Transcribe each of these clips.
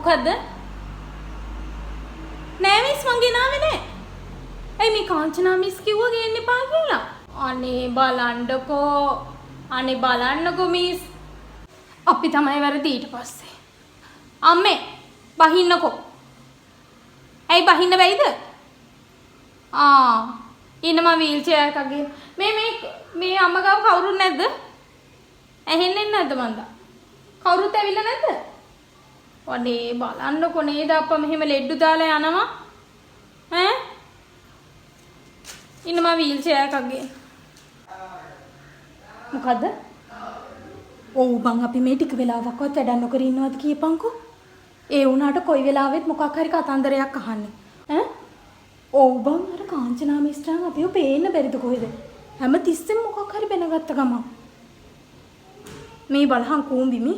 මොකද්ද? නෑ මිස් මං ගෙනාවේ නෑ. ඇයි මේ කාංචනා මිස් කිව්වා ගේන්න එපා කියලා? අනේ බලන්නකෝ මිස්. අපි තමයි වැරදි ඊට පස්සේ. අම්මේ බහින්නකෝ. ඇයි බහින්න බැයිද? ඉන්නම වීල් චෙයාර් එකක් ගෙන. මේ අම්මා ගාව කවුරුත් නැද්ද? ඇහෙන්නේ නැද්ද මන්ද? කවුරුත් ඇවිල්ලා නැද්ද? අනේ බලන්නකෝ නේද අප්පා මෙහෙම ලෙඩ්ඩු දාලා යනවා. ඈ? ඉන්නම වීල් චෙයාර් එකක් ගෙන. මොකද්ද? ඔව් බං අපි මේ ටික වෙලාවක්වත් වැඩක් නොකර ඉන්නවද කියපන්කෝ. ඒ වුණාට කොයි වෙලාවෙත් මොකක් හරි කතන්දරයක් අහන්නේ. ඈ? ඔව් බං අර කාංචනා මිස්ටරන් අපිව පේන්න බැරිද කොහෙද? හැම තිස්සෙම මොකක් හරි බැනගත්ත ගමන්. මේ බලහන් කූඹිමි.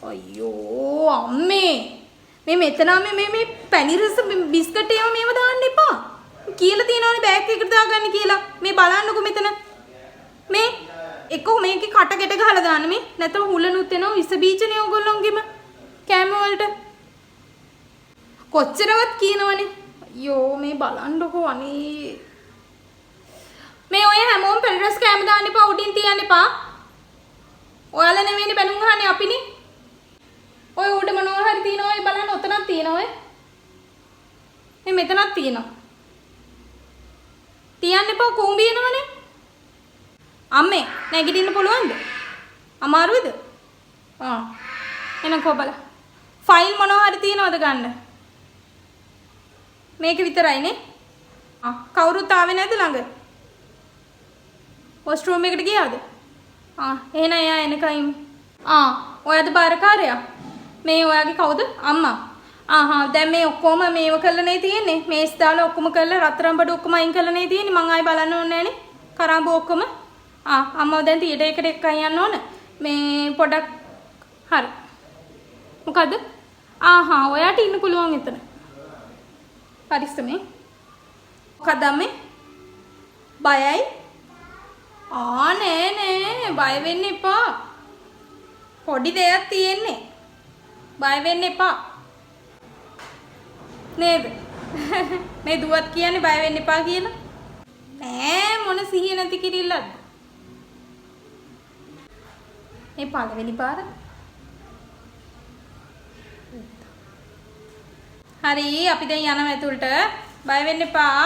අයියෝ අම්මේ. මේ මෙතන මේ පැණි රස බිස්කට් ඒවා මේව දාන්න එපා. කියලා තියනවනේ බෑග් එකකට දාගන්න කියලා. මේ බලන්නකෝ මෙතන. මේ එක්ක මේකේ කට ගැට ගහලා දාන්න මේ. නැත්නම් හුලනුත් එනවා විස බීජනේ ඕගොල්ලොන්ගෙම. කෑම වලට. කොච්චරවත් කියනවනේ. අයියෝ මේ බලන්නකෝ අනේ. මේ ඔය හැමෝම පැණි රස කෑම දාන්න එපා උඩින් තියන්න එපා. ඔයාලා නෙවෙයිනේ බැනුම් අහන්නේ අපිනේ. ඔය උඩ මොනවා හරි තියනවා ඔය බලන්න ඔතනක් තියනවා ඔය. මේ මෙතනක් තියනවා. තියන්න එපා කූඹි එනවනේ. අම්මේ නැගිටින්න පුළුවන්ද? අමාරුයිද? එනකෝ බල. ෆයිල් මොනවා හරි තියනවද ගන්න? මේක විතරයිනේ. කවුරුත් ආවේ නැද්ද ළඟ? වොෂ්රූම් එකට ගියාද? එහෙනම් එයා එනකයින්. ඔයාද බාරකාරයා? මේ ඔයාගේ කවුද? අම්මා. දැන් මේ ඔක්කොම මේව කරලා නේ තියෙන්නේ. මේස් දාලා ඔක්කොම කරලා රත්තරන් බඩු ඔක්කොම අයින් කරලා නේ තියෙන්නේ. මං ආයි බලන්න ඕනේ නෑනේ. කරාඹු ඔක්කොම. අම්මා දැන් තියටර් එකට එක්කන් යන්න ඕන. මේ පොඩක් හරි. මොකද්ද? ඔයාට ඉන්න පුළුවන් එතන. පරිස්සමෙන්. මොකද අම්මේ? බයයි? නෑ බය වෙන්න එපා. පොඩි දෙයක් තියෙන්නේ. බය වෙන්න එපා. නේද? මේ දුවත් කියන්නේ බය වෙන්න එපා කියලා. නෑ මොන සිහිය නැති කිරිල්ලක්ද? මේ පළවෙනි පාර. හරි අපි දැන් යනවා ඇතුළට. බය වෙන්න එපා.